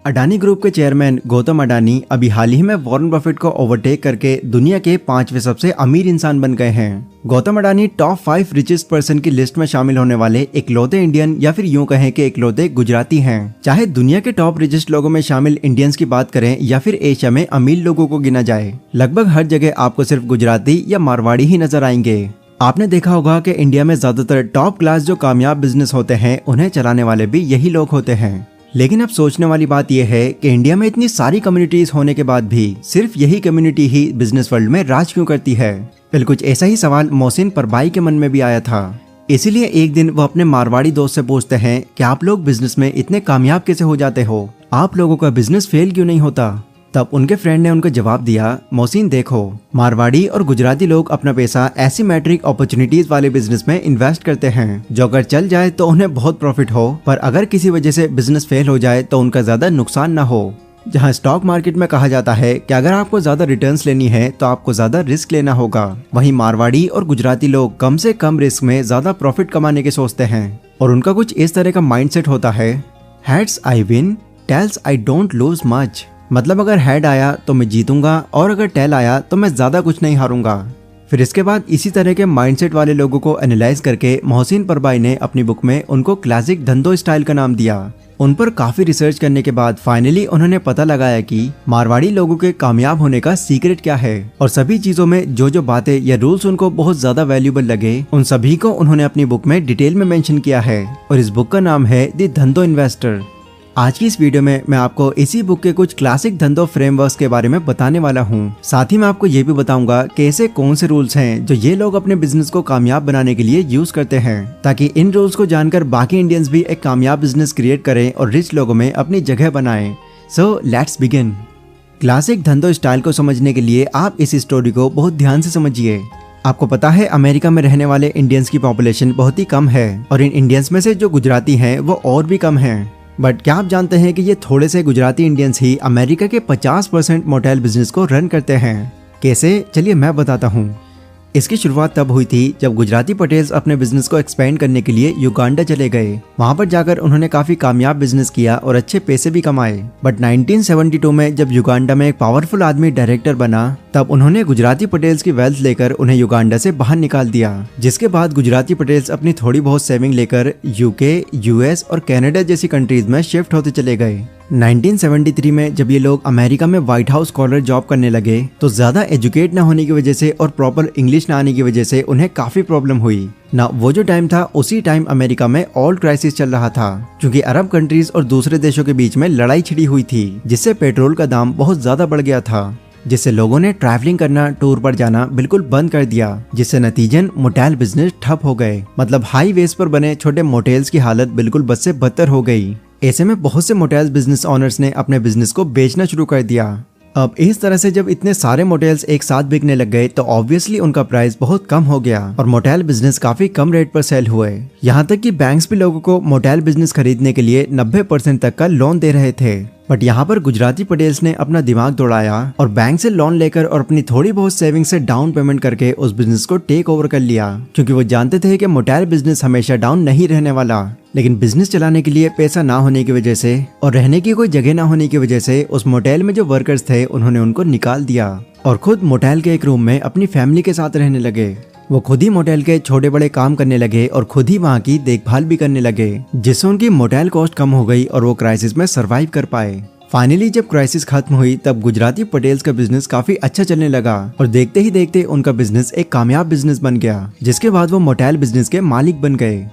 Adani group के chairman Gautam Adani अभी हाल ही में वॉरेन बफेट को ओवरटेक करके दुनिया के 5वें सबसे अमीर इंसान बन गए हैं। Gautam Adani top 5 richest person की लिस्ट में शामिल होने वाले इकलौते इंडियन या फिर यूं कहें कि इकलौते गुजराती हैं। चाहे दुनिया के टॉप रिचेस्ट लोगों में शामिल इंडियंस की बात करें या फिर एशिया में अमीर लोगों को गिना जाए, लगभग हर जगह आपको सिर्फ गुजराती या मारवाड़ी ही नजर आएंगे। आपने देखा होगा कि इंडिया में ज्यादातर टॉप क्लास जो कामयाब बिजनेस होते हैं उन्हें चलाने वाले भी यही लोग होते हैं। लेकिन अब सोचने वाली बात यह है कि इंडिया में इतनी सारी कम्युनिटीज होने के बाद भी सिर्फ यही कम्युनिटी ही बिजनेस वर्ल्ड में राज क्यों करती है। फिर कुछ ऐसा ही सवाल मोहसिन परबाई के मन में भी आया था। इसीलिए एक दिन वो अपने मारवाड़ी दोस्त से पूछते हैं कि आप लोग बिजनेस में इतने कामयाब कैसे हो जाते हो, आप लोगों का बिजनेस फेल क्यों नहीं होता। तब उनके फ्रेंड ने उनको जवाब दिया, मोहसिन देखो, मारवाड़ी और गुजराती लोग अपना पैसा एसिमेट्रिक अपॉर्चुनिटीज वाले बिजनेस में इन्वेस्ट करते हैं जो अगर चल जाए तो उन्हें बहुत प्रॉफिट हो, पर अगर किसी वजह से बिजनेस फेल हो जाए तो उनका ज्यादा नुकसान ना हो। जहां स्टॉक मार्केट में कहा जाता है कि अगर आपको ज्यादा रिटर्न्स लेनी है तो आपको ज्यादा रिस्क लेना होगा, वहीं मारवाड़ी और गुजराती लोग कम से कम रिस्क में ज्यादा प्रॉफिट कमाने के सोचते हैं और उनका कुछ इस तरह का माइंडसेट होता है, heads I win, tails I don't lose much. मतलब अगर हेड आया तो मैं जीतूंगा और अगर टेल आया तो मैं ज्यादा कुछ नहीं हारूंगा। फिर इसके बाद इसी तरह के माइंडसेट वाले लोगों को एनालाइज करके मोहसिन परबाई ने अपनी बुक में उनको क्लासिक धंधो स्टाइल का नाम दिया। उन पर काफी रिसर्च करने के बाद फाइनली उन्होंने पता लगाया कि मारवाड़ी लोगों के कामयाब होने का सीक्रेट क्या है और सभी चीजों में जो बातें या रूल्स उनको बहुत ज्यादा वैल्यूबल लगे उन सभी को उन्होंने अपनी बुक में डिटेल में मेंशन किया है और इस बुक का नाम है द धंधो इन्वेस्टर। आज की इस वीडियो में मैं आपको इसी बुक के कुछ क्लासिक धंधो फ्रेमवर्क्स के बारे में बताने वाला हूँ। साथ ही मैं आपको ये भी बताऊंगा कि ऐसे कौन से रूल्स हैं जो ये लोग अपने बिजनेस को कामयाब बनाने के लिए यूज करते हैं, ताकि इन रूल्स को जानकर बाकी इंडियंस भी एक कामयाब बिजनेस क्रिएट करें और रिच लोगों में अपनी जगह बनाएं। So let's begin. क्लासिक धंधो स्टाइल को समझने के लिए आप इस स्टोरी को बहुत ध्यान से समझिए। आपको पता है अमेरिका में रहने वाले इंडियंस की पॉपुलेशन बहुत ही कम है और इन इंडियंस में से जो गुजराती हैं वो और भी कम हैं। बट क्या आप जानते हैं कि ये थोड़े से गुजराती इंडियंस ही अमेरिका के 50% मोटेल बिजनेस को रन करते हैं। कैसे, चलिए मैं बताता हूँ। इसकी शुरुआत तब हुई थी जब गुजराती पटेल्स अपने बिजनेस को एक्सपेंड करने के लिए युगांडा चले गए। वहां पर जाकर उन्होंने काफी कामयाब बिजनेस किया और अच्छे पैसे भी कमाए। बट 1972 में जब युगांडा में एक पावरफुल आदमी डायरेक्टर बना तब उन्होंने गुजराती पटेल्स की वेल्थ लेकर उन्हें युगांडा से बाहर निकाल दिया। जिसके बाद गुजराती पटेल्स अपनी थोड़ी बहुत सेविंग लेकर यूके, यूएस और कनाडा जैसी कंट्रीज में शिफ्ट होते चले गए। 1973 में जब ये लोग अमेरिका में व्हाइट हाउस स्कॉलर जॉब करने लगे तो ज्यादा एजुकेट ना होने की वजह से और प्रॉपर इंग्लिश ना आने की वजह से उन्हें काफी प्रॉब्लम हुई ना। वो जो टाइम था उसी टाइम अमेरिका में ऑयल क्राइसिस चल रहा था, क्योंकि अरब कंट्रीज और दूसरे देशों के बीच में लड़ाई छिड़ी हुई थी, जिससे पेट्रोल का दाम बहुत ज्यादा बढ़ गया था, जिससे लोगों ने ट्रैवलिंग करना, टूर पर जाना बिल्कुल बंद कर दिया, जिससे नतीजन मोटेल बिजनेस ठप हो गए। मतलब हाईवेज पर बने छोटे मोटेल्स की हालत बिल्कुल बद से बदतर हो गई। ऐसे में बहुत से मोटेल्स बिजनेस ओनर्स ने अपने बिजनेस को बेचना शुरू कर दिया। अब इस तरह से जब इतने सारे मोटेल्स एक साथ बिकने लग गए तो ऑब्वियसली उनका प्राइस बहुत कम हो गया और मोटेल बिजनेस काफी कम रेट पर सेल हुए। यहाँ तक कि बैंक्स भी लोगों को मोटेल बिजनेस खरीदने के लिए 90% तक का लोन दे रहे थे। बट यहाँ पर गुजराती पटेल्स ने अपना दिमाग दौड़ाया और बैंक से लोन लेकर और अपनी थोड़ी बहुत सेविंग से डाउन पेमेंट करके उस बिजनेस को टेक ओवर कर लिया, क्योंकि वो जानते थे कि मोटेल बिजनेस हमेशा डाउन नहीं रहने वाला। लेकिन बिजनेस चलाने के लिए पैसा ना होने की वजह से और रहने की कोई जगह ना होने की वजह से उस मोटेल में जो वर्कर्स थे उन्होंने उनको निकाल दिया और खुद मोटेल के एक रूम में अपनी फैमिली के साथ रहने लगे। वो खुद ही मोटेल के छोटे बड़े काम करने लगे और खुद ही वहाँ की देखभाल भी करने लगे, जिससे उनकी मोटेल कॉस्ट कम हो गई और वो क्राइसिस में सरवाइव कर पाए। फाइनली जब क्राइसिस खत्म हुई तब गुजराती पटेल्स का बिजनेस काफी अच्छा चलने लगा और देखते ही देखते उनका बिजनेस एक कामयाब बिजनेस बन गया, जिसके बाद वो मोटेल बिजनेस के मालिक बन गए।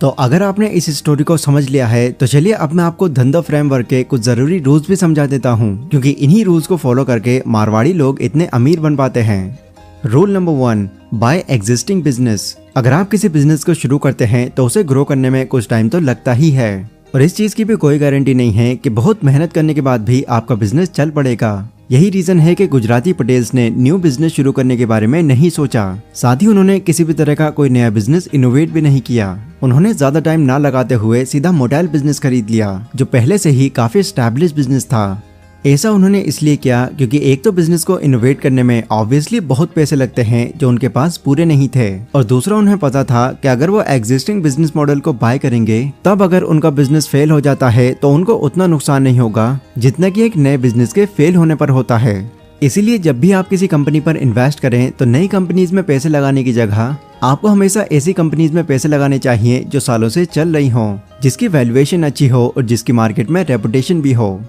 तो अगर आपने इस स्टोरी को समझ लिया है तो चलिए अब मैं आपको धंधा फ्रेमवर्क के कुछ जरूरी रूल्स भी समझा देता हूँ, क्योंकि इन्हीं रूल्स को फॉलो करके मारवाड़ी लोग इतने अमीर बन पाते हैं। Rule number 1, buy existing business. अगर आप किसी बिजनेस को शुरू करते हैं तो उसे ग्रो करने में कुछ टाइम तो लगता ही है और इस चीज की भी कोई गारंटी नहीं है कि बहुत मेहनत करने के बाद भी आपका बिजनेस चल पड़ेगा। यही रीजन है कि गुजराती पटेल्स ने न्यू बिजनेस शुरू करने के बारे में नहीं सोचा। साथ ही उन्होंने किसी भी तरह का कोई नया बिजनेस इनोवेट भी नहीं किया। उन्होंने ज्यादा टाइम ना लगाते हुए सीधा मोटेल बिजनेस खरीद लिया, जो पहले से ही काफी एस्टैब्लिश बिजनेस था। ऐसा उन्होंने इसलिए किया क्योंकि एक तो बिजनेस को इनोवेट करने में ऑब्वियसली बहुत पैसे लगते हैं जो उनके पास पूरे नहीं थे, और दूसरा उन्हें पता था कि अगर वो एग्जिस्टिंग बिजनेस मॉडल को बाय करेंगे तब अगर उनका बिजनेस फेल हो जाता है तो उनको उतना नुकसान नहीं होगा जितना कि एक नए बिजनेस के फेल होने पर होता है। इसीलिए जब भी आप किसी कंपनी पर इन्वेस्ट करें तो नई कंपनीज में पैसे लगाने की जगह आपको हमेशा ऐसी कंपनीज में पैसे लगाने चाहिए जो सालों से चल रही हो, जिसकी वैल्यूएशन अच्छी हो और जिसकी मार्केट में रेपुटेशन भी हो।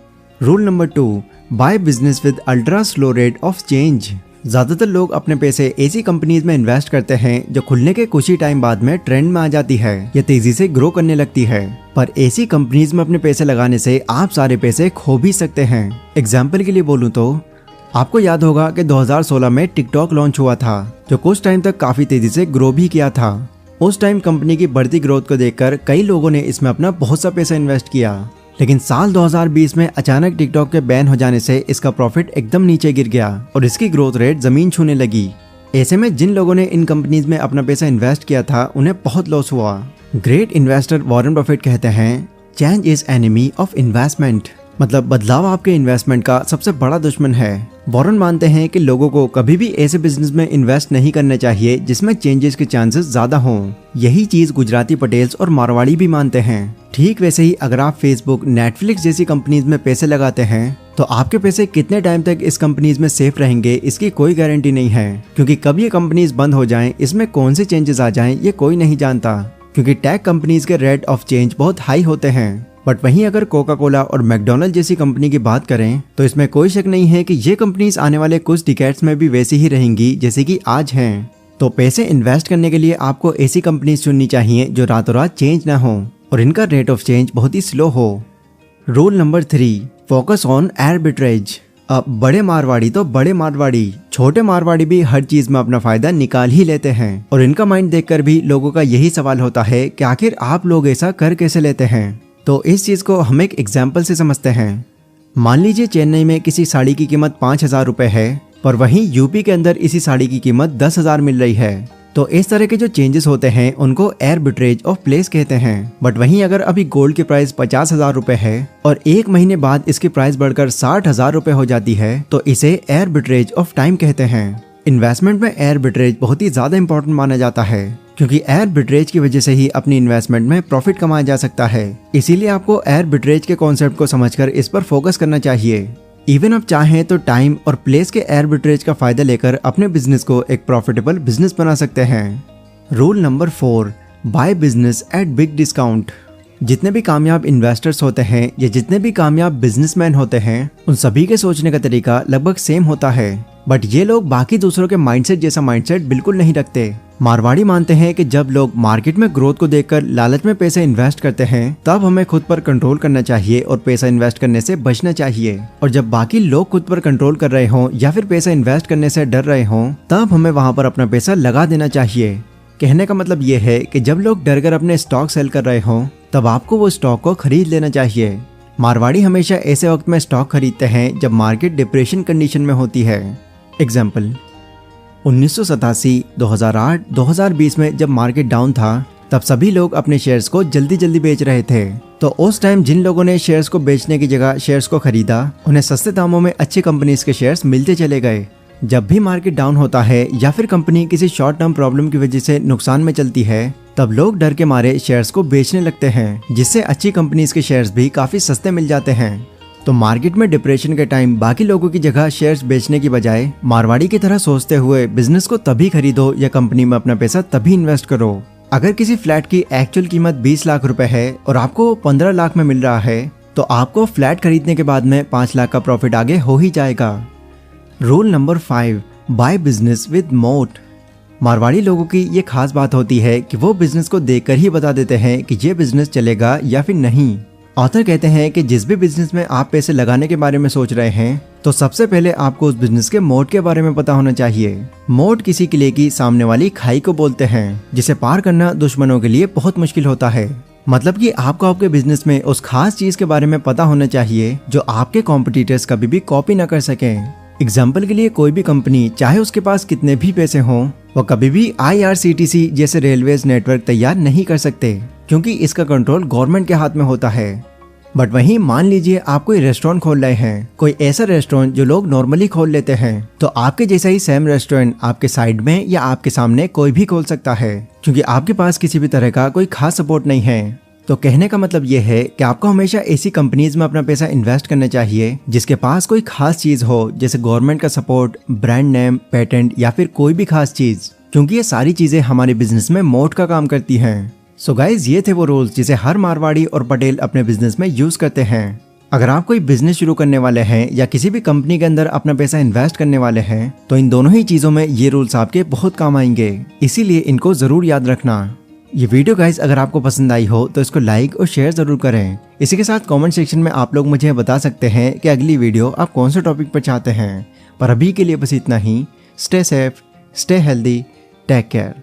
Rule number 2, by business with ultra slow rate of change. ज्यादातर लोग अपने पैसे ऐसी कंपनीज में इन्वेस्ट करते हैं जो खुलने के कुछ ही टाइम बाद में ट्रेंड में आ जाती है या तेजी से ग्रो करने लगती है, पर ऐसी कंपनीज में अपने पैसे लगाने से आप सारे पैसे खो भी सकते हैं। एग्जाम्पल के लिए बोलूं तो आपको याद होगा कि 2016 में टिकटॉक लॉन्च हुआ था, जो कुछ टाइम तक काफी तेजी से ग्रो भी किया था। उस टाइम कंपनी की बढ़ती ग्रोथ को देखकर कई लोगों ने इसमें अपना बहुत सा पैसा इन्वेस्ट किया, लेकिन साल 2020 में अचानक टिकटॉक के बैन हो जाने से इसका प्रॉफिट एकदम नीचे गिर गया और इसकी ग्रोथ रेट जमीन छूने लगी। ऐसे में जिन लोगों ने इन कंपनीज में अपना पैसा इन्वेस्ट किया था उन्हें बहुत लॉस हुआ। ग्रेट इन्वेस्टर वॉरेन बफेट कहते हैं, change is enemy of investment, मतलब बदलाव आपके इन्वेस्टमेंट का सबसे बड़ा दुश्मन है। वॉरेन मानते हैं कि लोगों को कभी भी ऐसे बिजनेस में इन्वेस्ट नहीं करना चाहिए जिसमें चेंजेस के चांसेस ज्यादा हों। यही चीज गुजराती पटेल्स और मारवाड़ी भी मानते हैं। ठीक वैसे ही अगर आप फेसबुक, नेटफ्लिक्स जैसी कंपनीज में पैसे लगाते हैं तो आपके पैसे कितने टाइम तक इस कंपनीज में सेफ रहेंगे इसकी कोई गारंटी नहीं है, क्योंकि कब ये कंपनीज बंद हो जाएं, इसमें कौन से चेंजेस आ जाएं ये कोई नहीं जानता, क्योंकि टेक कंपनीज के रेट ऑफ चेंज बहुत हाई होते हैं। बट वहीं अगर कोका कोला और मैकडोनल्ड जैसी कंपनी की बात करें तो इसमें कोई शक नहीं है कि ये कंपनीज आने वाले कुछ डिकेड्स में भी वैसी ही रहेंगी जैसे कि आज हैं। तो पैसे इन्वेस्ट करने के लिए आपको ऐसी कंपनीज चुननी चाहिए जो रातों रात चेंज ना हो और इनका रेट ऑफ चेंज बहुत ही स्लो हो। Rule number 3, focus on arbitrage. अब बड़े मारवाड़ी तो बड़े मारवाड़ी, छोटे मारवाड़ी भी हर चीज में अपना फायदा निकाल ही लेते हैं, और इनका माइंड देखकर भी लोगों का यही सवाल होता है कि आखिर आप लोग ऐसा कर कैसे लेते हैं। तो इस चीज को हम एक एग्जाम्पल से समझते हैं। मान लीजिए चेन्नई में किसी साड़ी की कीमत 5,000 रुपए है, पर वहीं यूपी के अंदर इसी साड़ी की कीमत 10,000 मिल रही है। तो इस तरह के जो चेंजेस होते हैं उनको आर्बिट्रेज ऑफ प्लेस कहते हैं। बट वहीं अगर अभी गोल्ड की प्राइस 50,000 रुपए है और एक महीने बाद इसकी प्राइस बढ़कर 60,000 रुपए हो जाती है तो इसे आर्बिट्रेज ऑफ टाइम कहते हैं। इन्वेस्टमेंट में आर्बिट्रेज बहुत ही ज्यादा इंपॉर्टेंट माना जाता है, क्योंकि आर्बिट्रेज की वजह से ही अपनी इन्वेस्टमेंट में प्रॉफिट कमाया जा सकता है। इसीलिए आपको आर्बिट्रेज के कॉन्सेप्ट को समझकर इस पर फोकस करना चाहिए। इवन आप चाहें तो टाइम और प्लेस के आर्बिट्रेज का फायदा लेकर अपने बिजनेस को एक प्रॉफिटेबल बिजनेस बना सकते हैं। Rule number 4, by business at big discount. जितने भी कामयाब इन्वेस्टर्स होते हैं या जितने भी कामयाब बिजनेसमैन होते हैं उन सभी के सोचने का तरीका लगभग सेम होता है, बट ये लोग बाकी दूसरों के माइंडसेट जैसा माइंडसेट बिल्कुल नहीं रखते। मारवाड़ी मानते हैं कि जब लोग मार्केट में ग्रोथ को देखकर लालच में पैसे इन्वेस्ट करते हैं तब हमें खुद पर कंट्रोल करना चाहिए और पैसा इन्वेस्ट करने से बचना चाहिए, और जब बाकी लोग खुद पर कंट्रोल कर रहे हों या फिर पैसा इन्वेस्ट करने से डर रहे हों तब हमें वहां पर अपना पैसा लगा देना चाहिए। कहने का मतलब ये है कि जब लोग डर कर अपने स्टॉक सेल कर रहे हों तब आपको वो स्टॉक को खरीद लेना चाहिए। मारवाड़ी हमेशा ऐसे वक्त में स्टॉक खरीदते हैं जब मार्केट डिप्रेशन कंडीशन में होती है। एग्जाम्पल, 1987, 2008, 2020 में जब मार्केट डाउन था तब सभी लोग अपने शेयर्स को जल्दी जल्दी बेच रहे थे। तो उस टाइम जिन लोगों ने शेयर्स को बेचने की जगह शेयर्स को खरीदा उन्हें सस्ते दामों में अच्छी कंपनीज के शेयर्स मिलते चले गए। जब भी मार्केट डाउन होता है या फिर कंपनी किसी शॉर्ट टर्म प्रॉब्लम की वजह से नुकसान में चलती है तब लोग डर के मारे शेयर्स को बेचने लगते हैं, जिससे अच्छी कंपनीज के शेयर्स भी काफी सस्ते मिल जाते हैं। तो मार्केट में डिप्रेशन के टाइम बाकी लोगों की जगह शेयर्स बेचने की बजाय मारवाड़ी की तरह सोचते हुए बिजनेस को तभी खरीदो या कंपनी में अपना पैसा तभी इन्वेस्ट करो। अगर किसी फ्लैट की एक्चुअल कीमत 20 लाख रुपए है और आपको 15 लाख में मिल रहा है तो आपको फ्लैट खरीदने के बाद में 5 लाख का प्रॉफिट आगे हो ही जाएगा। Rule number 5, by business with मोट। मारवाड़ी लोगों की ये खास बात होती है कि वो बिजनेस को देखकर ही बता देते हैं कि ये बिजनेस चलेगा या फिर नहीं। ऑथर कहते हैं कि जिस भी बिजनेस में आप पैसे लगाने के बारे में सोच रहे हैं तो सबसे पहले आपको उस बिजनेस के मोड के बारे में पता होना चाहिए। मोड किसी किले की सामने वाली खाई को बोलते हैं जिसे पार करना दुश्मनों के लिए बहुत मुश्किल होता है। मतलब कि आपको आपके बिजनेस में उस खास चीज के बारे में पता होना चाहिए जो आपके कॉम्पिटिटर्स कभी भी कॉपी ना कर सकें। एग्जाम्पल के लिए कोई भी कंपनी चाहे उसके पास कितने भी पैसे हों वो कभी भी IRCTC जैसे रेलवेज नेटवर्क तैयार नहीं कर सकते, क्योंकि इसका कंट्रोल गवर्नमेंट के हाथ में होता है। बट वहीं मान लीजिए आप कोई रेस्टोरेंट खोल रहे हैं, कोई ऐसा रेस्टोरेंट जो लोग नॉर्मली खोल लेते हैं, तो आपके जैसा ही सेम रेस्टोरेंट आपके साइड में या आपके सामने कोई भी खोल सकता है, क्योंकि आपके पास किसी भी तरह का कोई खास सपोर्ट नहीं है। तो कहने का मतलब ये है कि आपको हमेशा ऐसी कंपनीज में अपना पैसा इन्वेस्ट करना चाहिए जिसके पास कोई खास चीज हो, जैसे गवर्नमेंट का सपोर्ट, ब्रांड नेम, पेटेंट या फिर कोई भी खास चीज, क्योंकि ये सारी चीजें हमारे बिजनेस में मोट का काम करती हैं। सो गाइज, ये थे वो रूल्स जिसे हर मारवाड़ी और पटेल अपने बिजनेस में यूज करते हैं। अगर आप कोई बिजनेस शुरू करने वाले हैं या किसी भी कंपनी के अंदर अपना पैसा इन्वेस्ट करने वाले हैं, तो इन दोनों ही चीजों में ये रूल्स आपके बहुत काम आएंगे, इसीलिए इनको जरूर याद रखना। ये वीडियो गाइस अगर आपको पसंद आई हो तो इसको लाइक और शेयर जरूर करें। इसी के साथ कमेंट सेक्शन में आप लोग मुझे बता सकते हैं कि अगली वीडियो आप कौन से टॉपिक पर चाहते हैं। पर अभी के लिए बस इतना ही। Stay safe, stay healthy, take care.